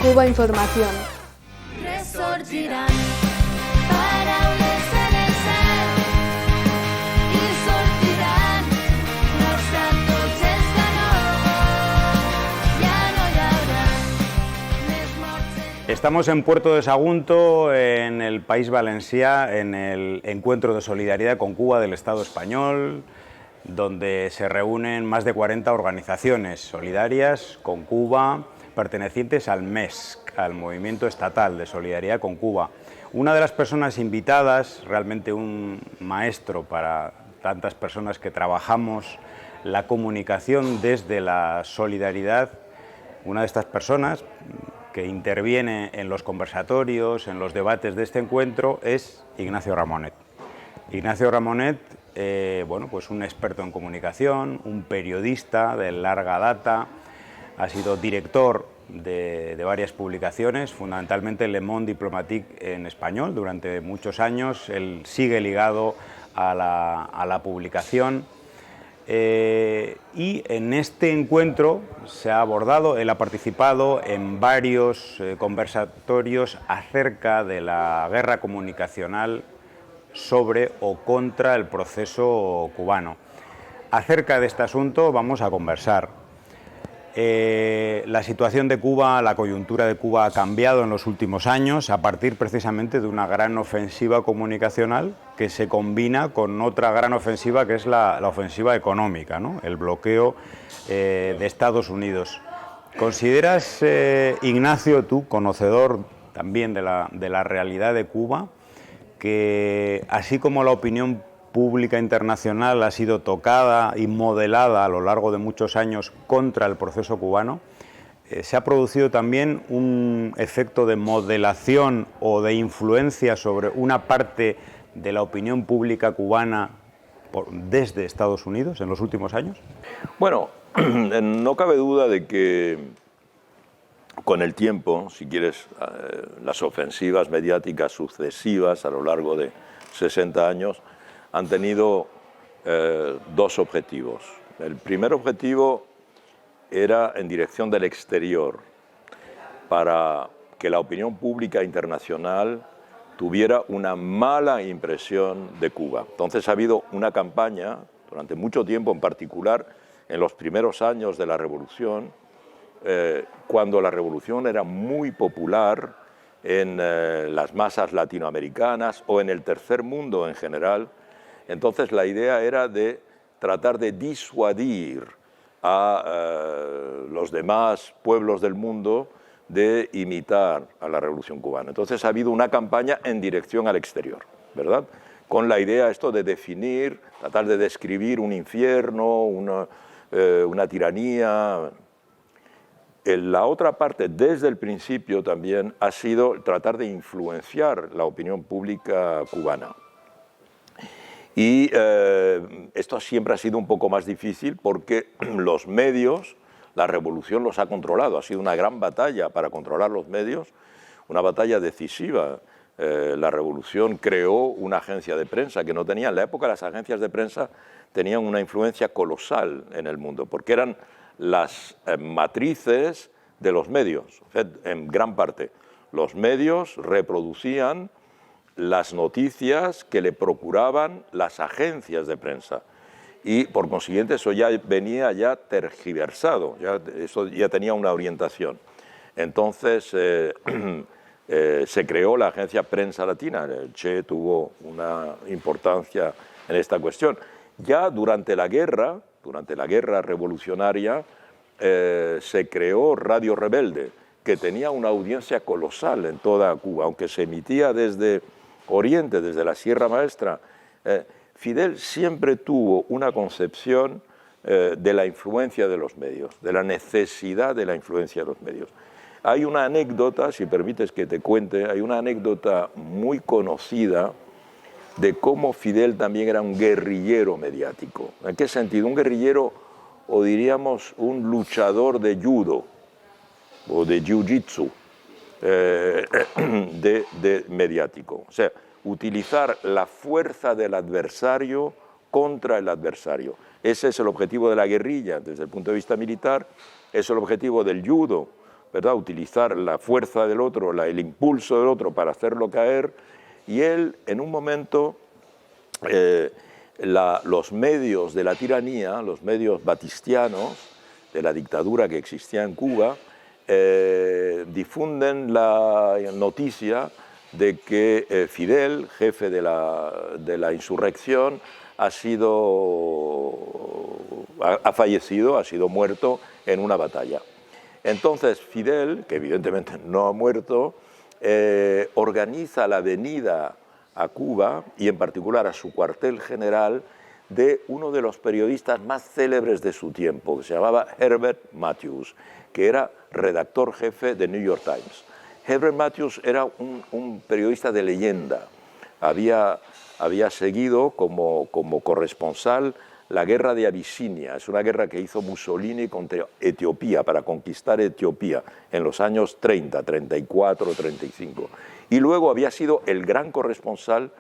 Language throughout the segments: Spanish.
Cuba Información. Resorgiran paraules en el cel i sortiran els atotxes de nou. Ja no hi haurà més morts. Estamos en Puerto de Sagunto, en el País Valencià, en el encuentro de solidaridad con Cuba del Estado español, donde se reúnen más de 40 organizaciones solidarias con Cuba, pertenecientes al MESC, al Movimiento Estatal de Solidaridad con Cuba. Una de las personas invitadas, realmente un maestro para tantas personas que trabajamos la comunicación desde la solidaridad, una de estas personas que interviene en los conversatorios, en los debates de este encuentro, es Ignacio Ramonet. Ignacio Ramonet, bueno, pues un experto en comunicación, un periodista de larga data, ha sido director de varias publicaciones, fundamentalmente Le Monde Diplomatique en español durante muchos años. Él sigue ligado a la publicación. Y en este encuentro se ha abordado, él ha participado en varios conversatorios acerca de la guerra comunicacional sobre o contra el proceso cubano. Acerca de este asunto vamos a conversar. La situación de Cuba, la coyuntura de Cuba ha cambiado en los últimos años a partir precisamente de una gran ofensiva comunicacional que se combina con otra gran ofensiva que es la ofensiva económica, ¿no? El bloqueo de Estados Unidos. ¿Consideras, Ignacio, tú, conocedor también de la realidad de Cuba, que así como la opinión pública internacional ha sido tocada y modelada a lo largo de muchos años contra el proceso cubano, se ha producido también un efecto de modelación o de influencia sobre una parte de la opinión pública cubana desde Estados Unidos en los últimos años? Bueno, no cabe duda de que con el tiempo, si quieres, las ofensivas mediáticas sucesivas a lo largo de 60 años han tenido dos objetivos. El primer objetivo era en dirección del exterior, para que la opinión pública internacional tuviera una mala impresión de Cuba. Entonces ha habido una campaña durante mucho tiempo, en particular en los primeros años de la Revolución, cuando la Revolución era muy popular en las masas latinoamericanas o en el tercer mundo en general. Entonces la idea era de tratar de disuadir a los demás pueblos del mundo de imitar a la Revolución cubana. Entonces ha habido una campaña en dirección al exterior, ¿verdad? Con la idea esto de definir, tratar de describir un infierno, una tiranía. La otra parte, desde el principio también, ha sido tratar de influenciar la opinión pública cubana. Y esto siempre ha sido un poco más difícil porque los medios, la revolución los ha controlado. Ha sido una gran batalla para controlar los medios, una batalla decisiva. La revolución creó una agencia de prensa que no tenía. En la época las agencias de prensa tenían una influencia colosal en el mundo porque eran las matrices de los medios. En gran parte, los medios reproducían las noticias que le procuraban las agencias de prensa y por consiguiente eso ya venía ya tergiversado, eso ya tenía una orientación. Entonces se creó la agencia Prensa Latina, el Che tuvo una importancia en esta cuestión. Ya durante la guerra revolucionaria se creó Radio Rebelde, que tenía una audiencia colosal en toda Cuba, aunque se emitía desde Oriente, desde la Sierra Maestra. Fidel siempre tuvo una concepción de la influencia de los medios, de la necesidad de la influencia de los medios. Hay una anécdota, si permites que te cuente, hay una anécdota muy conocida de cómo Fidel también era un guerrillero mediático. ¿En qué sentido? Un guerrillero, o diríamos un luchador de judo o de jiu-jitsu mediático. O sea, utilizar la fuerza del adversario contra el adversario. Ese es el objetivo de la guerrilla desde el punto de vista militar, es el objetivo del judo ¿verdad?, utilizar la fuerza del otro, el impulso del otro para hacerlo caer, y él en un momento, los medios de la tiranía, los medios batistianos de la dictadura que existía en Cuba, difunden la noticia de que Fidel, jefe de la insurrección, ha fallecido, ha sido muerto en una batalla. Entonces Fidel, que evidentemente no ha muerto, organiza la venida a Cuba y en particular a su cuartel general de uno de los periodistas más célebres de su tiempo, que se llamaba Herbert Matthews, que era redactor jefe de New York Times. Herbert Matthews era un periodista de leyenda. Había seguido como corresponsal la guerra de Abisinia. Es una guerra que hizo Mussolini contra Etiopía, para conquistar Etiopía en los años 30, 34, 35. Y luego había sido el gran corresponsal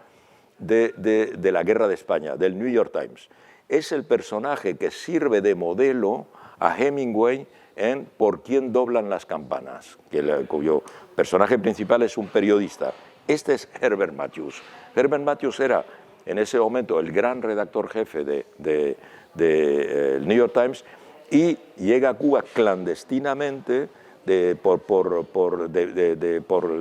de la guerra de España, del New York Times. Es el personaje que sirve de modelo a Hemingway en Por quién doblan las campanas, cuyo personaje principal es un periodista. Este es Herbert Matthews. Herbert Matthews era en ese momento el gran redactor jefe de New York Times, y llega a Cuba clandestinamente, por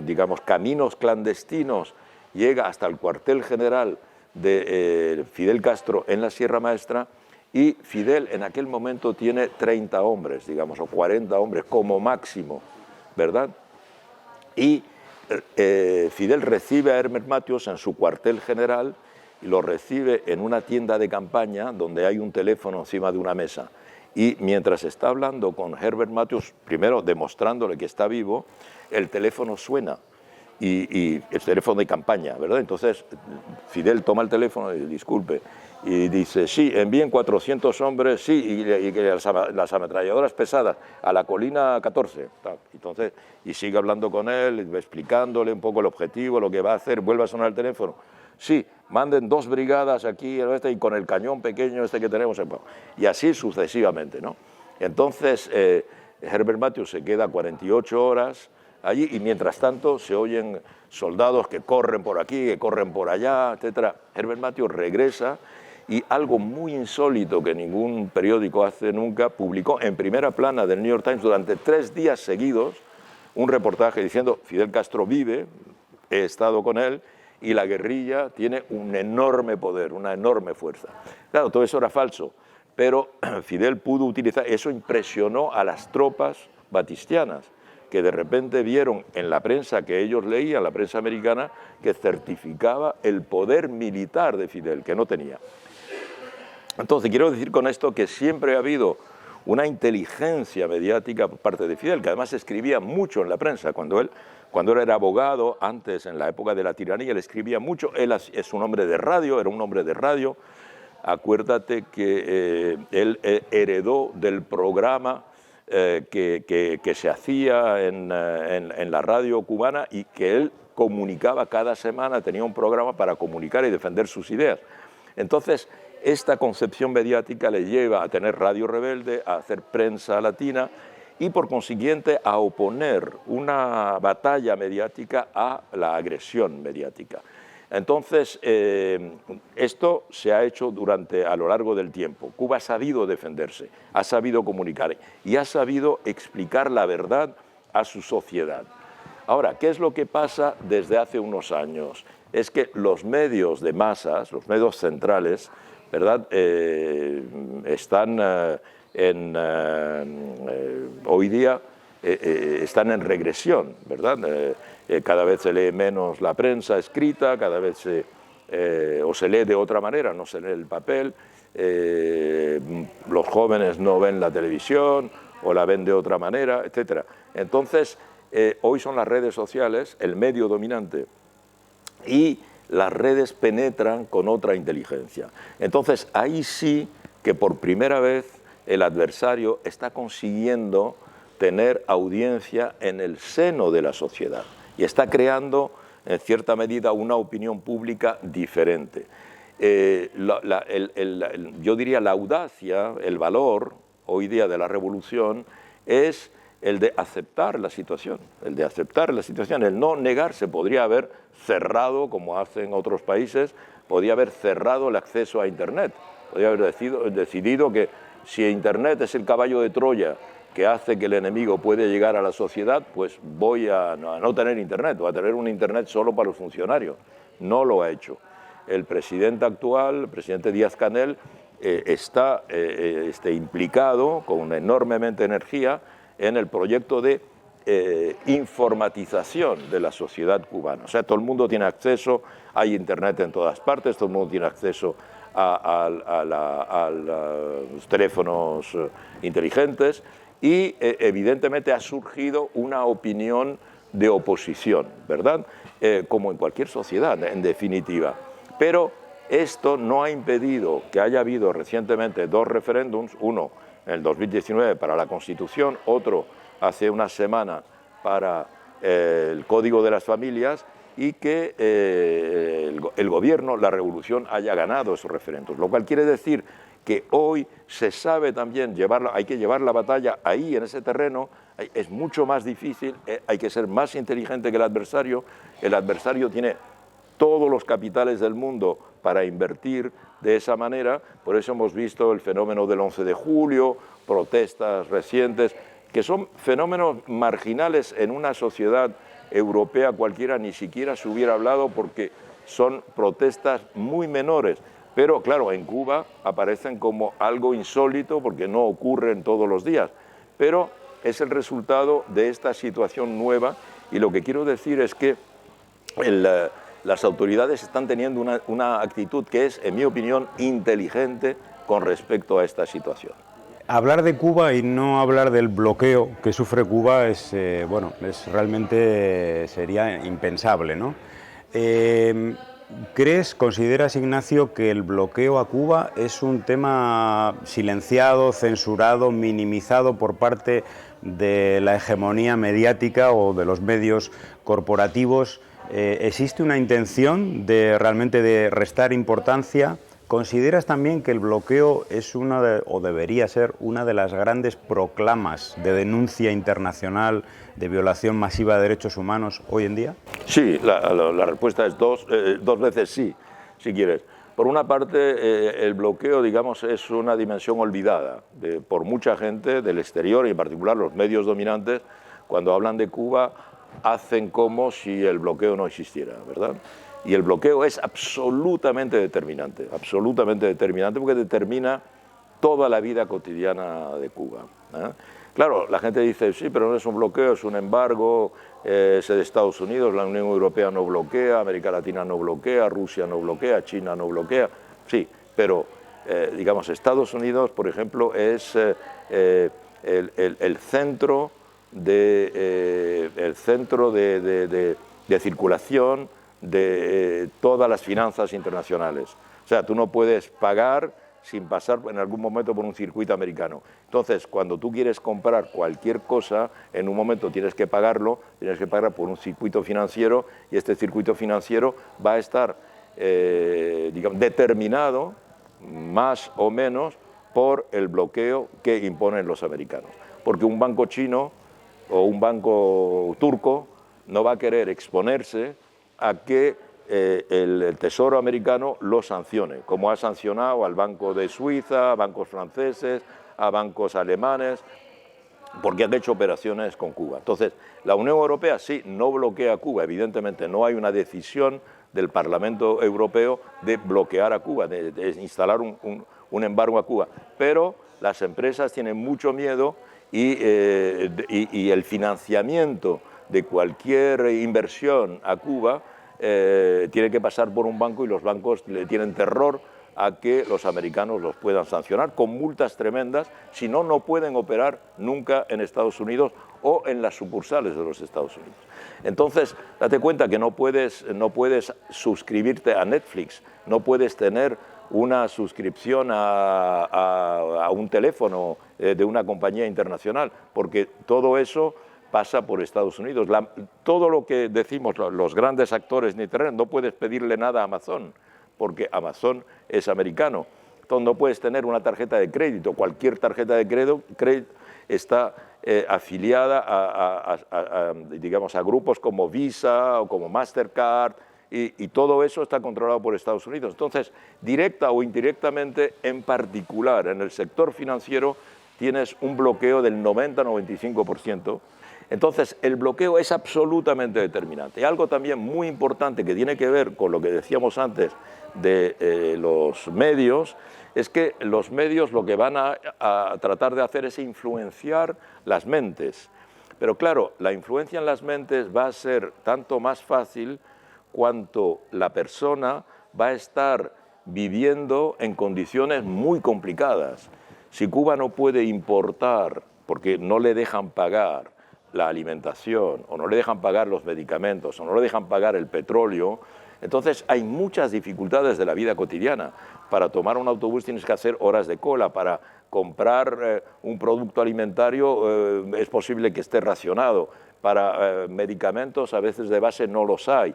digamos, caminos clandestinos, llega hasta el cuartel general de Fidel Castro en la Sierra Maestra, y Fidel en aquel momento tiene 30 hombres, digamos, o 40 hombres como máximo, ¿verdad? Y Fidel recibe a Herbert Matthews en su cuartel general, y lo recibe en una tienda de campaña donde hay un teléfono encima de una mesa. Y mientras está hablando con Herbert Matthews, primero demostrándole que está vivo, el teléfono suena, y el teléfono de campaña, ¿verdad? Entonces Fidel toma el teléfono y dice, disculpe, y dice, sí, envíen 400 hombres, sí, y las ametralladoras pesadas a la colina 14. Entonces, y sigue hablando con él, explicándole un poco el objetivo, lo que va a hacer, vuelve a sonar el teléfono. Sí, manden 2 brigadas aquí y con el cañón pequeño que tenemos. Y así sucesivamente, ¿no? Entonces, Herbert Matthews se queda 48 horas allí, y mientras tanto se oyen soldados que corren por aquí, que corren por allá, etc. Herbert Matthews regresa, y algo muy insólito que ningún periódico hace nunca, publicó en primera plana del New York Times durante 3 días seguidos un reportaje diciendo: Fidel Castro vive, he estado con él, y la guerrilla tiene un enorme poder, una enorme fuerza. Claro, todo eso era falso, pero Fidel pudo utilizar, eso impresionó a las tropas batistianas, que de repente vieron en la prensa que ellos leían, la prensa americana, que certificaba el poder militar de Fidel, que no tenía. Entonces, quiero decir con esto que siempre ha habido una inteligencia mediática por parte de Fidel, que además escribía mucho en la prensa. Cuando él era abogado, antes, en la época de la tiranía, él escribía mucho. Él es un hombre de radio, era un hombre de radio. Acuérdate que él heredó del programa que se hacía en la radio cubana, y que él comunicaba cada semana, tenía un programa para comunicar y defender sus ideas. Entonces, esta concepción mediática le lleva a tener Radio Rebelde, a hacer prensa latina, y por consiguiente a oponer una batalla mediática a la agresión mediática. Entonces, esto se ha hecho a lo largo del tiempo. Cuba ha sabido defenderse, ha sabido comunicar y ha sabido explicar la verdad a su sociedad. Ahora, ¿qué es lo que pasa desde hace unos años? Es que los medios de masas, los medios centrales, ¿verdad?, están hoy día están en regresión, ¿verdad? Cada vez se lee menos la prensa escrita, cada vez o se lee de otra manera, no se lee el papel, los jóvenes no ven la televisión o la ven de otra manera, etc. Entonces, hoy son las redes sociales el medio dominante, y las redes penetran con otra inteligencia. Entonces, ahí sí que por primera vez el adversario está consiguiendo tener audiencia en el seno de la sociedad y está creando, en cierta medida, una opinión pública diferente. Yo diría la audacia, el valor hoy día de la revolución es el de aceptar la situación, el no negarse. Podría haber cerrado, como hacen otros países, podría haber cerrado el acceso a Internet, podría haber decidido que si Internet es el caballo de Troya que hace que el enemigo puede llegar a la sociedad, pues voy a no tener Internet, voy a tener un Internet solo para los funcionarios. No lo ha hecho. El presidente actual, el presidente Díaz-Canel, está implicado con enormemente energía en el proyecto de informatización de la sociedad cubana. O sea, todo el mundo tiene acceso, hay Internet en todas partes, todo el mundo tiene acceso a los teléfonos inteligentes y evidentemente ha surgido una opinión de oposición, ¿verdad? Como en cualquier sociedad, en definitiva. Pero esto no ha impedido que haya habido recientemente 2 referéndums, uno en el 2019 para la Constitución, otro hace una semana para el Código de las Familias, y que el gobierno, la revolución, haya ganado esos referéndums. Lo cual quiere decir que hoy se sabe también hay que llevar la batalla ahí, en ese terreno. Es mucho más difícil, hay que ser más inteligente que el adversario tiene todos los capitales del mundo para invertir de esa manera. Por eso hemos visto el fenómeno del 11 de julio, protestas recientes, que son fenómenos marginales en una sociedad europea cualquiera, ni siquiera se hubiera hablado porque son protestas muy menores. Pero claro, en Cuba aparecen como algo insólito porque no ocurren todos los días. Pero es el resultado de esta situación nueva, y lo que quiero decir es que las autoridades están teniendo una actitud que es, en mi opinión, inteligente con respecto a esta situación. Hablar de Cuba y no hablar del bloqueo que sufre Cuba es realmente sería impensable, ¿no? ¿Consideras, Ignacio, que el bloqueo a Cuba es un tema silenciado, censurado, minimizado por parte de la hegemonía mediática o de los medios corporativos? ¿Existe una intención de realmente de restar importancia? ¿Consideras también que el bloqueo es o debería ser una de las grandes proclamas de denuncia internacional de violación masiva de derechos humanos hoy en día? Sí, la respuesta es dos veces sí, si quieres. Por una parte, el bloqueo, digamos, es una dimensión olvidada por mucha gente del exterior, y en particular los medios dominantes, cuando hablan de Cuba, hacen como si el bloqueo no existiera, ¿verdad? Y el bloqueo es absolutamente determinante porque determina toda la vida cotidiana de Cuba, ¿eh? Claro, la gente dice, sí, pero no es un bloqueo, es un embargo, es de Estados Unidos, la Unión Europea no bloquea, América Latina no bloquea, Rusia no bloquea, China no bloquea. Sí, pero, digamos, Estados Unidos, por ejemplo, es el centro de circulación de todas las finanzas internacionales. O sea, tú no puedes pagar sin pasar en algún momento por un circuito americano. Entonces, cuando tú quieres comprar cualquier cosa, en un momento tienes que pagar por un circuito financiero, y este circuito financiero va a estar digamos, determinado más o menos por el bloqueo que imponen los americanos. Porque un banco chino o un banco turco no va a querer exponerse a que el Tesoro americano lo sancione, como ha sancionado al Banco de Suiza, a bancos franceses, a bancos alemanes, porque han hecho operaciones con Cuba. Entonces, la Unión Europea sí no bloquea a Cuba, evidentemente no hay una decisión del Parlamento Europeo de bloquear a Cuba, de instalar un embargo a Cuba, pero las empresas tienen mucho miedo y el financiamiento de cualquier inversión a Cuba tiene que pasar por un banco, y los bancos le tienen terror a que los americanos los puedan sancionar con multas tremendas, si no, no pueden operar nunca en Estados Unidos o en las sucursales de los Estados Unidos. Entonces, date cuenta que no puedes suscribirte a Netflix, no puedes tener una suscripción a un teléfono de una compañía internacional, porque todo eso pasa por Estados Unidos. Todo lo que decimos los grandes actores de Internet, no puedes pedirle nada a Amazon, porque Amazon es americano. Entonces no puedes tener una tarjeta de crédito, cualquier tarjeta de crédito está afiliada digamos, a grupos como Visa o como Mastercard, y todo eso está controlado por Estados Unidos. Entonces, directa o indirectamente, en particular en el sector financiero, tienes un bloqueo del 90-95%. Entonces, el bloqueo es absolutamente determinante. Y algo también muy importante que tiene que ver con lo que decíamos antes de los medios, es que los medios lo que van a tratar de hacer es influenciar las mentes. Pero claro, la influencia en las mentes va a ser tanto más fácil cuanto la persona va a estar viviendo en condiciones muy complicadas. Si Cuba no puede importar porque no le dejan pagar la alimentación, o no le dejan pagar los medicamentos, o no le dejan pagar el petróleo, entonces hay muchas dificultades de la vida cotidiana. Para tomar un autobús tienes que hacer horas de cola, para comprar un producto alimentario es posible que esté racionado, para medicamentos a veces de base no los hay.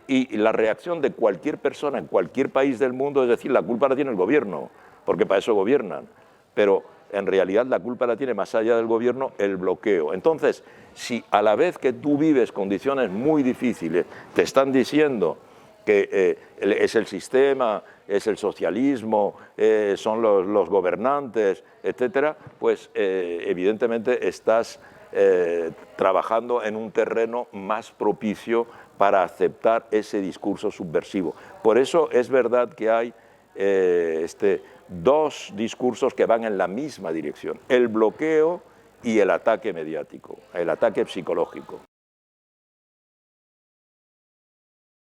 Y la reacción de cualquier persona en cualquier país del mundo es decir, la culpa la tiene el gobierno, porque para eso gobiernan. Pero en realidad la culpa la tiene, más allá del gobierno, el bloqueo. Entonces, si a la vez que tú vives condiciones muy difíciles, te están diciendo que es el sistema, es el socialismo, son los gobernantes, etcétera, pues evidentemente estás trabajando en un terreno más propicio para aceptar ese discurso subversivo. Por eso es verdad que hay dos discursos que van en la misma dirección: el bloqueo y el ataque mediático, el ataque psicológico.